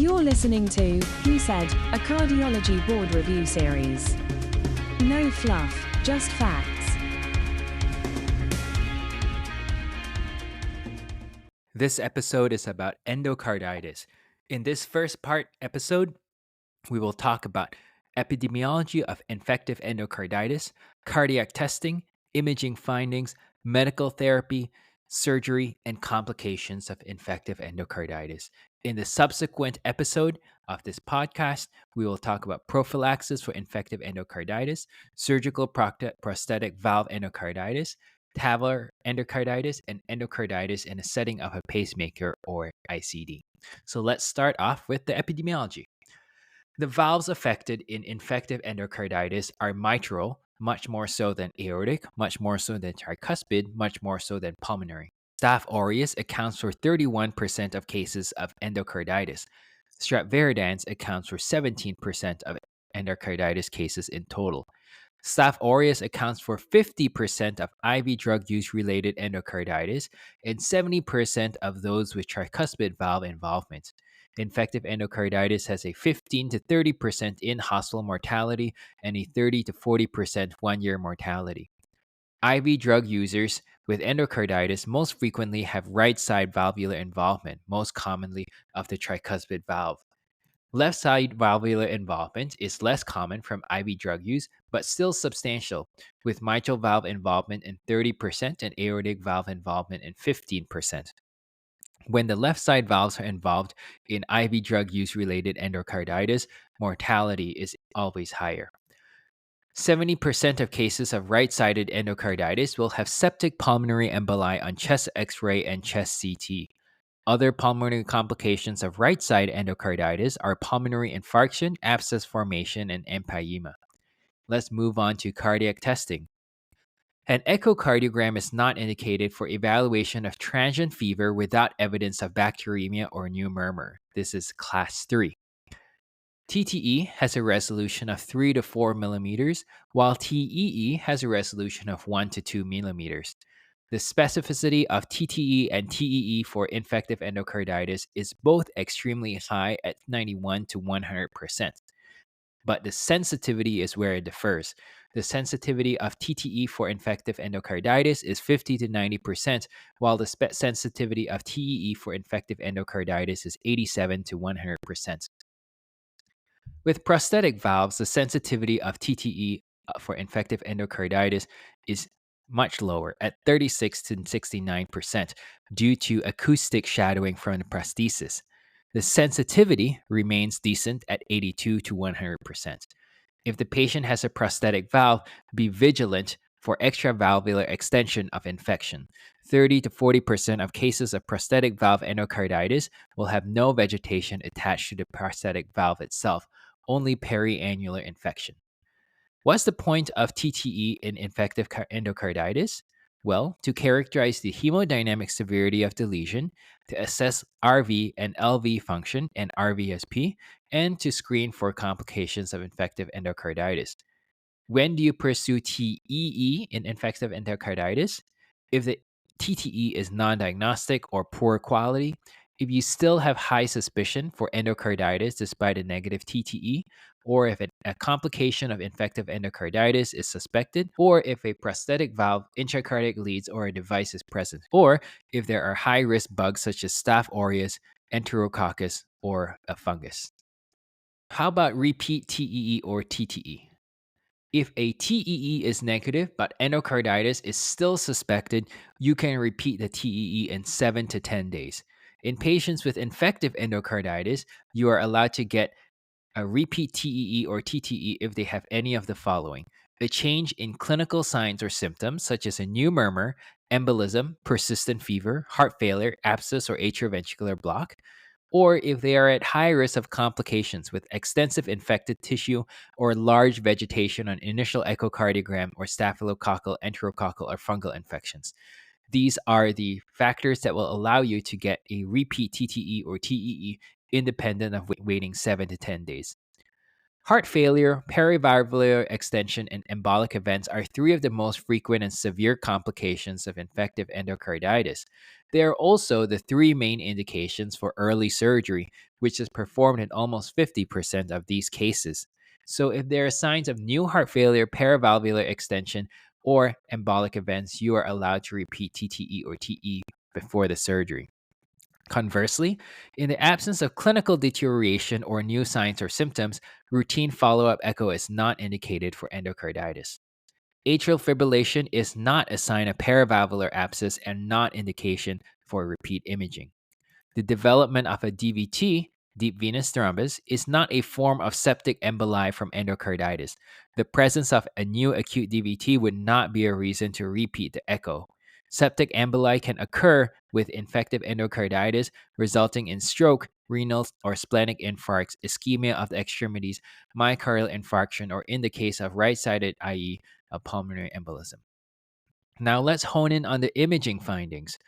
You're listening to Who Said, a Cardiology Board Review series. No fluff, just facts. This episode is about endocarditis. In this first part episode, we will talk about epidemiology of infective endocarditis, cardiac testing, imaging findings, medical therapy, surgery, and complications of infective endocarditis. In the subsequent episode of this podcast, we will talk about prophylaxis for infective endocarditis, surgical prosthetic valve endocarditis, tabular endocarditis, and endocarditis in a setting of a pacemaker or ICD. So let's start off with the epidemiology. The valves affected in infective endocarditis are mitral, much more so than aortic, much more so than tricuspid, much more so than pulmonary. Staph aureus accounts for 31% of cases of endocarditis. Strep viridans accounts for 17% of endocarditis cases in total. Staph aureus accounts for 50% of IV drug use related endocarditis and 70% of those with tricuspid valve involvement. Infective endocarditis has a 15 to 30% in-hospital mortality and a 30 to 40% one-year mortality. IV drug users with endocarditis most frequently have right side valvular involvement, most commonly of the tricuspid valve. Left side valvular involvement is less common from IV drug use, but still substantial, with mitral valve involvement in 30% and aortic valve involvement in 15%. When the left side valves are involved in IV drug use related endocarditis, mortality is always higher. 70% of cases of right-sided endocarditis will have septic pulmonary emboli on chest X-ray and chest CT. Other pulmonary complications of right-side endocarditis are pulmonary infarction, abscess formation, and empyema. Let's move on to cardiac testing. An echocardiogram is not indicated for evaluation of transient fever without evidence of bacteremia or new murmur. This is class 3. TTE has a resolution of 3 to 4 millimeters, while TEE has a resolution of 1 to 2 millimeters. The specificity of TTE and TEE for infective endocarditis is both extremely high at 91 to 100%. But the sensitivity is where it differs. The sensitivity of TTE for infective endocarditis is 50 to 90%, while the sensitivity of TEE for infective endocarditis is 87 to 100%. With prosthetic valves, the sensitivity of TTE for infective endocarditis is much lower at 36 to 69% due to acoustic shadowing from the prosthesis. The sensitivity remains decent at 82 to 100%. If the patient has a prosthetic valve, be vigilant for extravalvular extension of infection. 30 to 40% of cases of prosthetic valve endocarditis will have no vegetation attached to the prosthetic valve itself, only periannular infection. What's the point of TTE in infective endocarditis? Well, to characterize the hemodynamic severity of the lesion, to assess RV and LV function and RVSP, and to screen for complications of infective endocarditis. When do you pursue TEE in infective endocarditis? If the TTE is non-diagnostic or poor quality, if you still have high suspicion for endocarditis despite a negative TTE, or if a complication of infective endocarditis is suspected, or if a prosthetic valve, intracardiac leads, or a device is present, or if there are high-risk bugs such as Staph aureus, Enterococcus, or a fungus. How about repeat TEE or TTE? If a TEE is negative but endocarditis is still suspected, you can repeat the TEE in 7 to 10 days. In patients with infective endocarditis, you are allowed to get a repeat TEE or TTE if they have any of the following: a change in clinical signs or symptoms, such as a new murmur, embolism, persistent fever, heart failure, abscess or atrioventricular block, or if they are at high risk of complications with extensive infected tissue or large vegetation on initial echocardiogram or staphylococcal, enterococcal, or fungal infections. These are the factors that will allow you to get a repeat TTE or TEE independent of waiting 7 to 10 days. Heart failure, perivalvular extension, and embolic events are three of the most frequent and severe complications of infective endocarditis. There are also the three main indications for early surgery, which is performed in almost 50% of these cases. So, if there are signs of new heart failure, paravalvular extension, or embolic events, you are allowed to repeat TTE or TE before the surgery. Conversely, in the absence of clinical deterioration or new signs or symptoms, routine follow up echo is not indicated for endocarditis. Atrial fibrillation is not a sign of paravalvular abscess and not indication for repeat imaging. The development of a DVT, deep venous thrombus, is not a form of septic emboli from endocarditis. The presence of a new acute DVT would not be a reason to repeat the echo. Septic emboli can occur with infective endocarditis, resulting in stroke, renal or splenic infarcts, ischemia of the extremities, myocardial infarction, or in the case of right-sided, i.e., a pulmonary embolism. Now let's hone in on the imaging findings.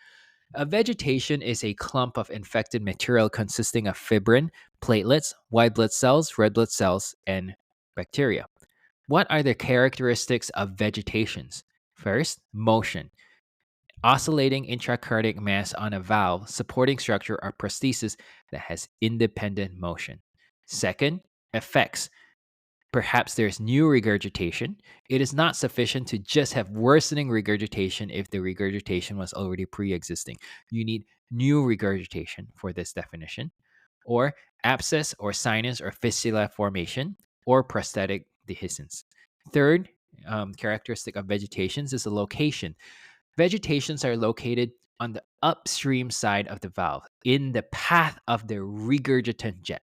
A vegetation is a clump of infected material consisting of fibrin, platelets, white blood cells, red blood cells, and bacteria. What are the characteristics of vegetations? First, motion. Oscillating intracardiac mass on a valve, supporting structure, or prosthesis that has independent motion. Second, effects. Perhaps there's new regurgitation. It is not sufficient to just have worsening regurgitation if the regurgitation was already pre existing. You need new regurgitation for this definition, or abscess or sinus or fistula formation, or prosthetic dehiscence. Third characteristic of vegetations is the location. Vegetations are located on the upstream side of the valve, in the path of the regurgitant jet,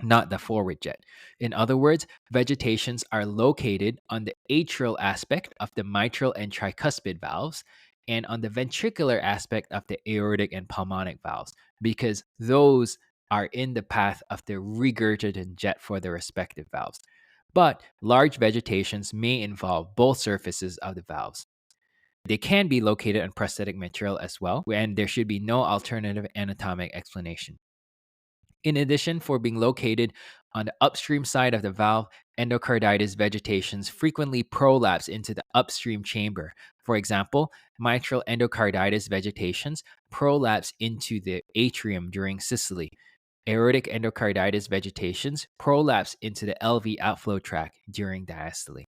not the forward jet. In other words, vegetations are located on the atrial aspect of the mitral and tricuspid valves and on the ventricular aspect of the aortic and pulmonic valves, because those are in the path of the regurgitant jet for the respective valves. But large vegetations may involve both surfaces of the valves. They can be located on prosthetic material as well, and there should be no alternative anatomic explanation. In addition, for being located on the upstream side of the valve, endocarditis vegetations frequently prolapse into the upstream chamber. For example, mitral endocarditis vegetations prolapse into the atrium during systole. Aortic endocarditis vegetations prolapse into the LV outflow tract during diastole.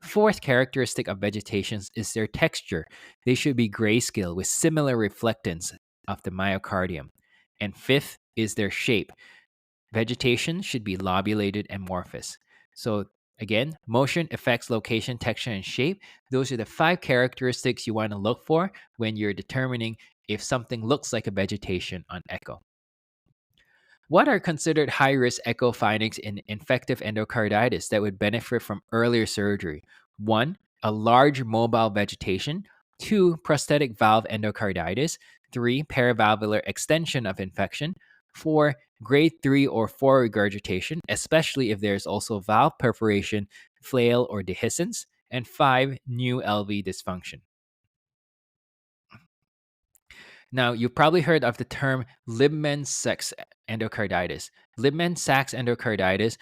Fourth characteristic of vegetations is their texture. They should be grayscale with similar reflectance of the myocardium. And fifth is their shape. Vegetation should be lobulated amorphous. So again, motion, effects, location, texture, and shape. Those are the 5 characteristics you want to look for when you're determining if something looks like a vegetation on echo. What are considered high risk echo findings in infective endocarditis that would benefit from earlier surgery? 1. A large mobile vegetation. 2. Prosthetic valve endocarditis. 3. Paravalvular extension of infection. 4. Grade 3 or 4 regurgitation, especially if there's also valve perforation, flail, or dehiscence. And 5. New LV dysfunction. Now, you've probably heard of the term Libman-Sachs endocarditis. Libman-Sachs endocarditis,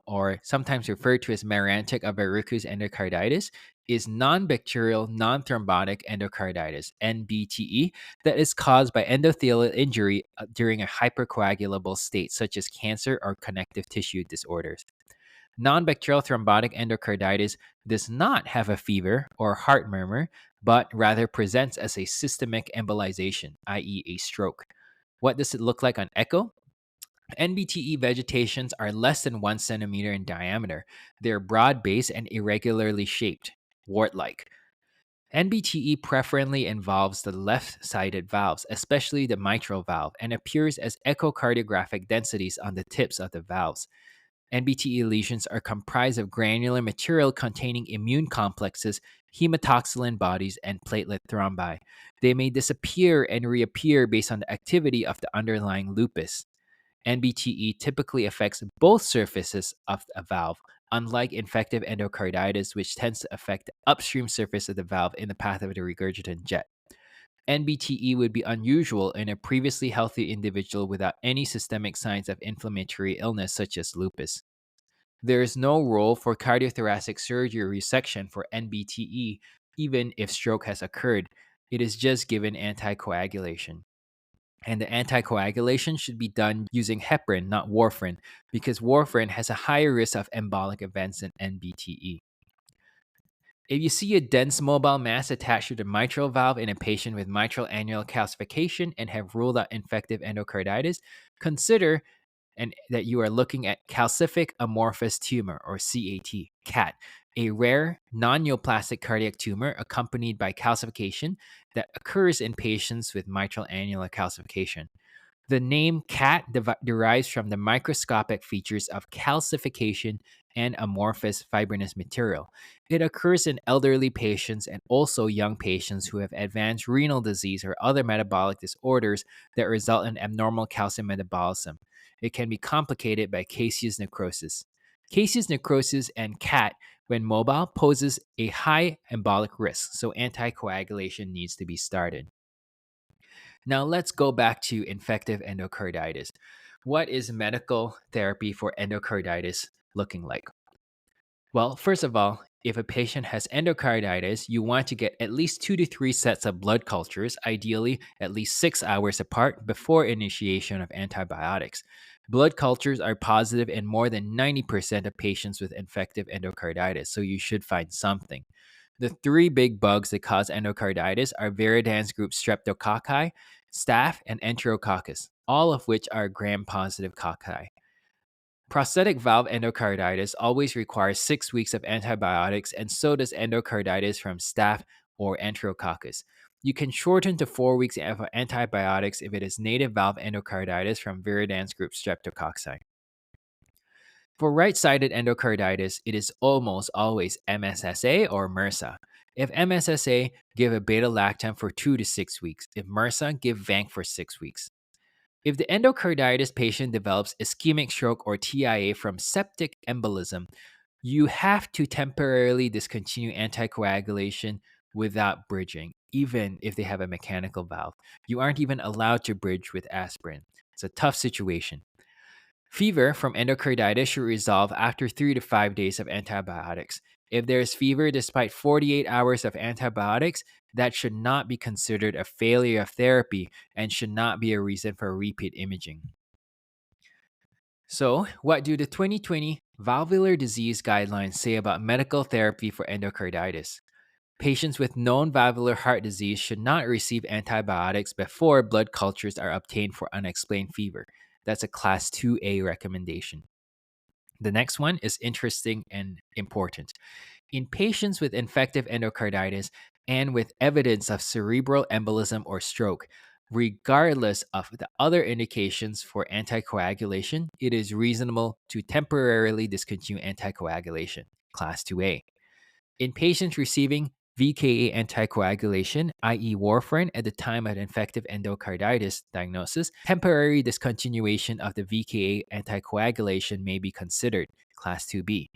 or sometimes referred to as Marantic aviaricus endocarditis, is non-bacterial, non-thrombotic endocarditis, NBTE, that is caused by endothelial injury during a hypercoagulable state, such as cancer or connective tissue disorders. Non-bacterial thrombotic endocarditis does not have a fever or heart murmur, but rather presents as a systemic embolization, i.e., a stroke. What does it look like on echo? NBTE vegetations are less than 1 centimeter in diameter. They're broad based and irregularly shaped, wart like. NBTE preferentially involves the left sided valves, especially the mitral valve, and appears as echocardiographic densities on the tips of the valves. NBTE lesions are comprised of granular material containing immune complexes, hematoxylin bodies, and platelet thrombi. They may disappear and reappear based on the activity of the underlying lupus. NBTE typically affects both surfaces of a valve, unlike infective endocarditis, which tends to affect the upstream surface of the valve in the path of the regurgitant jet. NBTE would be unusual in a previously healthy individual without any systemic signs of inflammatory illness such as lupus. There is no role for cardiothoracic surgery resection for NBTE, even if stroke has occurred. it is just given anticoagulation. And the anticoagulation should be done using heparin, not warfarin, because warfarin has a higher risk of embolic events than NBTE. If you see a dense mobile mass attached to the mitral valve in a patient with mitral annular calcification and have ruled out infective endocarditis, consider that you are looking at calcific amorphous tumor, or CAT, a rare non-neoplastic cardiac tumor accompanied by calcification that occurs in patients with mitral annular calcification. The name CAT derives from the microscopic features of calcification and amorphous fibrinous material. It occurs in elderly patients and also young patients who have advanced renal disease or other metabolic disorders that result in abnormal calcium metabolism. It can be complicated by caseous necrosis. Caseous necrosis and CAT, when mobile, poses a high embolic risk, so anticoagulation needs to be started. Now let's go back to infective endocarditis. What is medical therapy for endocarditis looking like? Well, first of all, if a patient has endocarditis, you want to get at least 2 to 3 sets of blood cultures, ideally at least 6 hours apart before initiation of antibiotics. Blood cultures are positive in more than 90% of patients with infective endocarditis, so you should find something. The 3 big bugs that cause endocarditis are viridans group streptococci, staph, and enterococcus, all of which are gram-positive cocci. Prosthetic valve endocarditis always requires 6 weeks of antibiotics, and so does endocarditis from staph or enterococcus. You can shorten to 4 weeks of antibiotics if it is native valve endocarditis from viridans group streptococci. For right-sided endocarditis, it is almost always MSSA or MRSA. If MSSA, give a beta-lactam for 2 to 6 weeks. If MRSA, give vanc for 6 weeks. If the endocarditis patient develops ischemic stroke or TIA from septic embolism, you have to temporarily discontinue anticoagulation without bridging, even if they have a mechanical valve. You aren't even allowed to bridge with aspirin. It's a tough situation. Fever from endocarditis should resolve after 3 to 5 days of antibiotics. If there is fever despite 48 hours of antibiotics, that should not be considered a failure of therapy and should not be a reason for repeat imaging. So, what do the 2020 valvular disease guidelines say about medical therapy for endocarditis? Patients with known valvular heart disease should not receive antibiotics before blood cultures are obtained for unexplained fever. That's a class 2A recommendation. The next one is interesting and important. In patients with infective endocarditis and with evidence of cerebral embolism or stroke, regardless of the other indications for anticoagulation, it is reasonable to temporarily discontinue anticoagulation, class 2A. In patients receiving VKA anticoagulation, i.e., warfarin, at the time of infective endocarditis diagnosis, temporary discontinuation of the VKA anticoagulation may be considered, class 2B.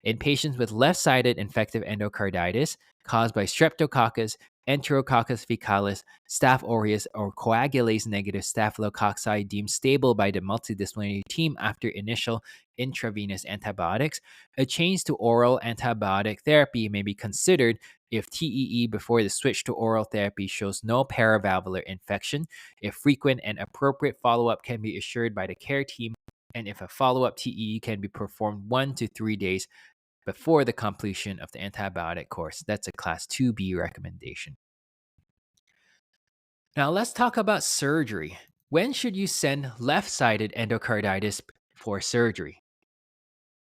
In patients with left-sided infective endocarditis caused by streptococcus, enterococcus fecalis, staph aureus, or coagulase-negative staphylococci deemed stable by the multidisciplinary team after initial intravenous antibiotics, a change to oral antibiotic therapy may be considered if TEE before the switch to oral therapy shows no paravalvular infection, if frequent and appropriate follow-up can be assured by the care team, and if a follow-up TEE can be performed 1 to 3 days before the completion of the antibiotic course. That's a class 2B recommendation. Now let's talk about surgery. When should you send left-sided endocarditis for surgery?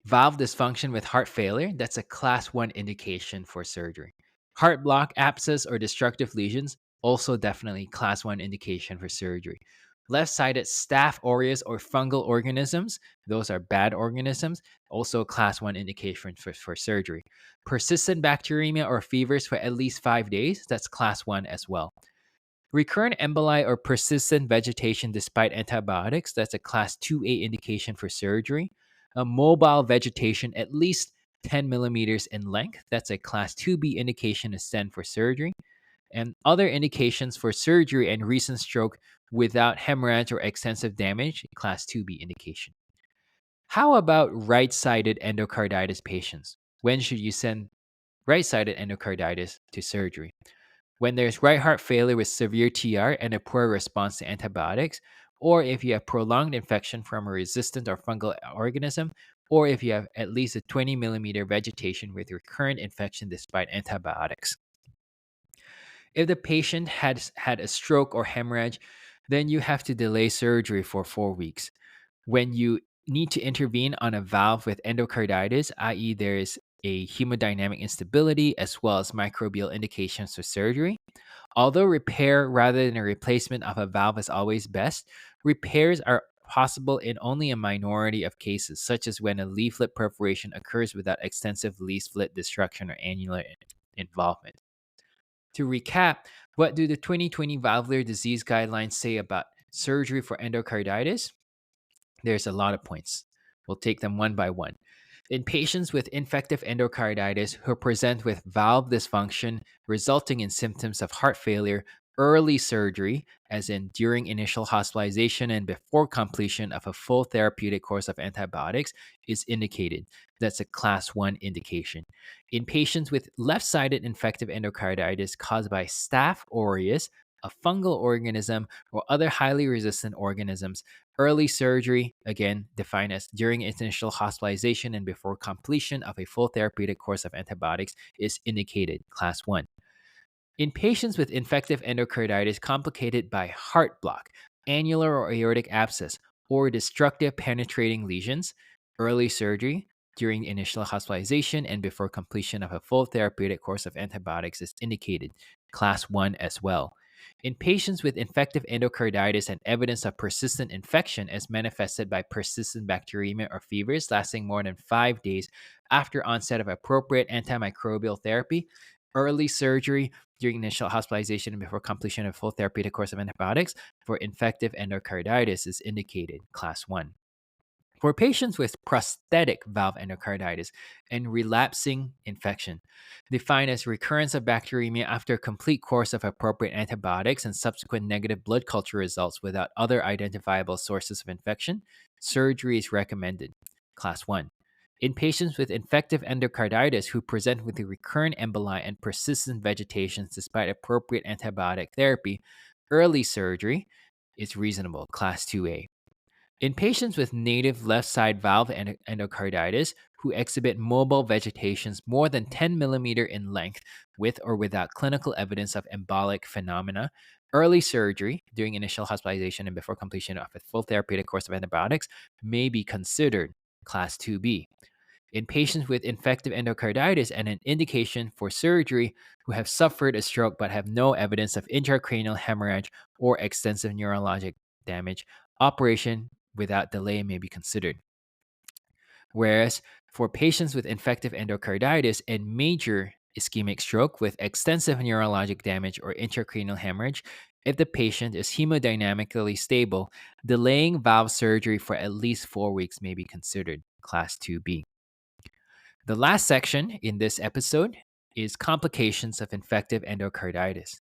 Valve dysfunction with heart failure, that's a class 1 indication for surgery. Heart block, abscess, or destructive lesions, also definitely class 1 indication for surgery. Left-sided staph aureus or fungal organisms, those are bad organisms, also class 1 indication for surgery. Persistent bacteremia or fevers for at least 5 days, that's class 1 as well. Recurrent emboli or persistent vegetation despite antibiotics, that's a class 2A indication for surgery. A mobile vegetation at least 10 millimeters in length, that's a class 2B indication to send for surgery. And other indications for surgery and recent stroke without hemorrhage or extensive damage, class 2B indication. How about right-sided endocarditis patients? When should you send right-sided endocarditis to surgery? When there's right heart failure with severe TR and a poor response to antibiotics, or if you have prolonged infection from a resistant or fungal organism, or if you have at least a 20 millimeter vegetation with recurrent infection despite antibiotics. If the patient has had a stroke or hemorrhage, then you have to delay surgery for 4 weeks. When you need to intervene on a valve with endocarditis, i.e., there is a hemodynamic instability as well as microbial indications for surgery. Although repair rather than a replacement of a valve is always best, repairs are possible in only a minority of cases, such as when a leaflet perforation occurs without extensive leaflet destruction or annular involvement. To recap, what do the 2020 valvular disease guidelines say about surgery for endocarditis? There's a lot of points. We'll take them one by one. In patients with infective endocarditis who present with valve dysfunction resulting in symptoms of heart failure, early surgery, as in during initial hospitalization and before completion of a full therapeutic course of antibiotics, is indicated. That's a class 1 indication. In patients with left sided infective endocarditis caused by Staph aureus, a fungal organism, or other highly resistant organisms, early surgery, again defined as during initial hospitalization and before completion of a full therapeutic course of antibiotics, is indicated, class 1. In patients with infective endocarditis complicated by heart block, annular or aortic abscess, or destructive penetrating lesions, early surgery during initial hospitalization and before completion of a full therapeutic course of antibiotics is indicated, class 1 as well. In patients with infective endocarditis and evidence of persistent infection as manifested by persistent bacteremia or fevers lasting more than 5 days after onset of appropriate antimicrobial therapy, early surgery during initial hospitalization and before completion of full therapeutic course of antibiotics for infective endocarditis is indicated, class 1. For patients with prosthetic valve endocarditis and relapsing infection, defined as recurrence of bacteremia after a complete course of appropriate antibiotics and subsequent negative blood culture results without other identifiable sources of infection, surgery is recommended, class 1. In patients with infective endocarditis who present with recurrent emboli and persistent vegetations despite appropriate antibiotic therapy, early surgery is reasonable, class 2A. In patients with native left side valve endocarditis who exhibit mobile vegetations more than 10 millimeter in length with or without clinical evidence of embolic phenomena, early surgery during initial hospitalization and before completion of a full therapeutic course of antibiotics may be considered, class 2B. In patients with infective endocarditis and an indication for surgery who have suffered a stroke but have no evidence of intracranial hemorrhage or extensive neurologic damage, operation without delay may be considered. Whereas for patients with infective endocarditis and major ischemic stroke with extensive neurologic damage or intracranial hemorrhage, if the patient is hemodynamically stable, delaying valve surgery for at least 4 weeks may be considered, class 2B. The last section in this episode is complications of infective endocarditis.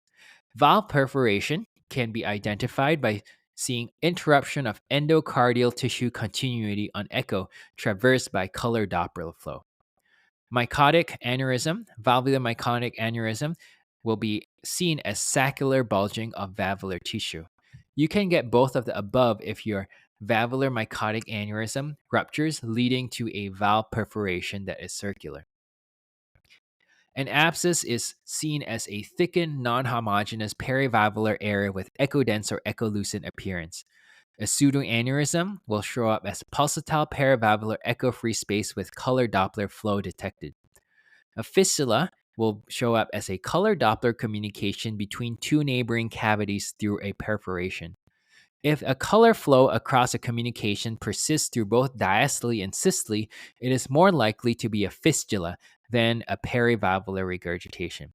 Valve perforation can be identified by seeing interruption of endocardial tissue continuity on echo traversed by color Doppler flow. Mycotic aneurysm, valvular mycotic aneurysm, will be seen as saccular bulging of valvular tissue. You can get both of the above if your valvular mycotic aneurysm ruptures, leading to a valve perforation that is circular. An abscess is seen as a thickened, non-homogeneous perivalvular area with echodense or echolucent appearance. A pseudoaneurysm will show up as pulsatile perivalvular echo-free space with color Doppler flow detected. A fistula will show up as a color Doppler communication between two neighboring cavities through a perforation. If a color flow across a communication persists through both diastole and systole, it is more likely to be a fistula than a perivalvular regurgitation.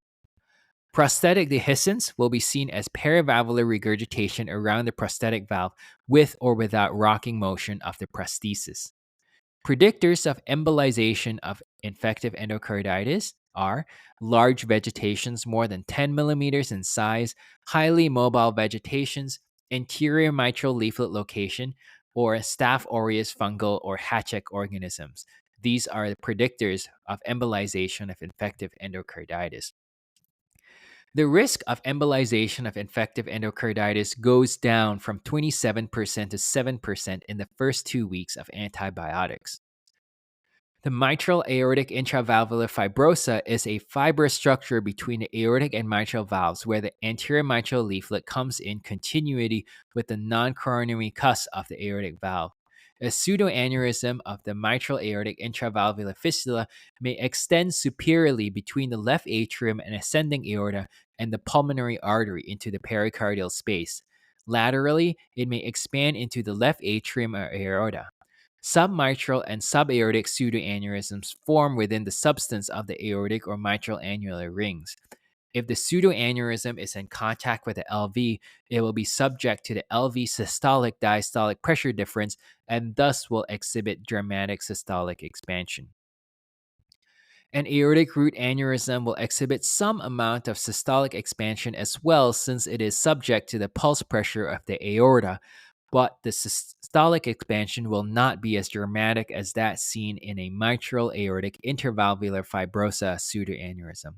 Prosthetic dehiscence will be seen as perivalvular regurgitation around the prosthetic valve with or without rocking motion of the prosthesis. Predictors of embolization of infective endocarditis are large vegetations more than 10 millimeters in size, highly mobile vegetations, anterior mitral leaflet location, or Staph aureus fungal or Hatchek organisms. These are the predictors of embolization of infective endocarditis. The risk of embolization of infective endocarditis goes down from 27% to 7% in the first 2 weeks of antibiotics. The mitral aortic intravalvular fibrosa is a fibrous structure between the aortic and mitral valves where the anterior mitral leaflet comes in continuity with the non-coronary cusp of the aortic valve. A pseudoaneurysm of the mitral aortic intravalvular fistula may extend superiorly between the left atrium and ascending aorta and the pulmonary artery into the pericardial space. Laterally, it may expand into the left atrium or aorta. Submitral and subaortic pseudoaneurysms form within the substance of the aortic or mitral annular rings. If the pseudoaneurysm is in contact with the LV, it will be subject to the LV systolic diastolic pressure difference and thus will exhibit dramatic systolic expansion. An aortic root aneurysm will exhibit some amount of systolic expansion as well since it is subject to the pulse pressure of the aorta, but the systolic expansion will not be as dramatic as that seen in a mitral aortic intervalvular fibrosa pseudoaneurysm.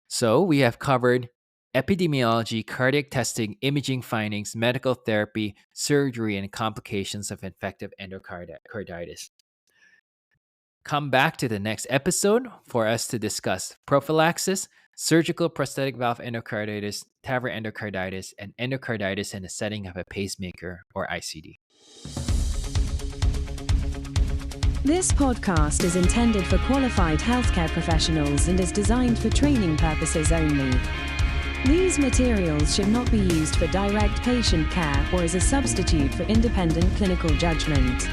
So we have covered epidemiology, cardiac testing, imaging findings, medical therapy, surgery, and complications of infective endocarditis. Come back to the next episode for us to discuss prophylaxis, surgical prosthetic valve endocarditis, TAVR endocarditis, and endocarditis in the setting of a pacemaker or ICD. This podcast is intended for qualified healthcare professionals and is designed for training purposes only. These materials should not be used for direct patient care or as a substitute for independent clinical judgment.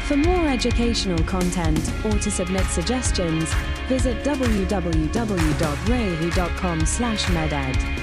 For more educational content or to submit suggestions, visit www.rehu.com/meded.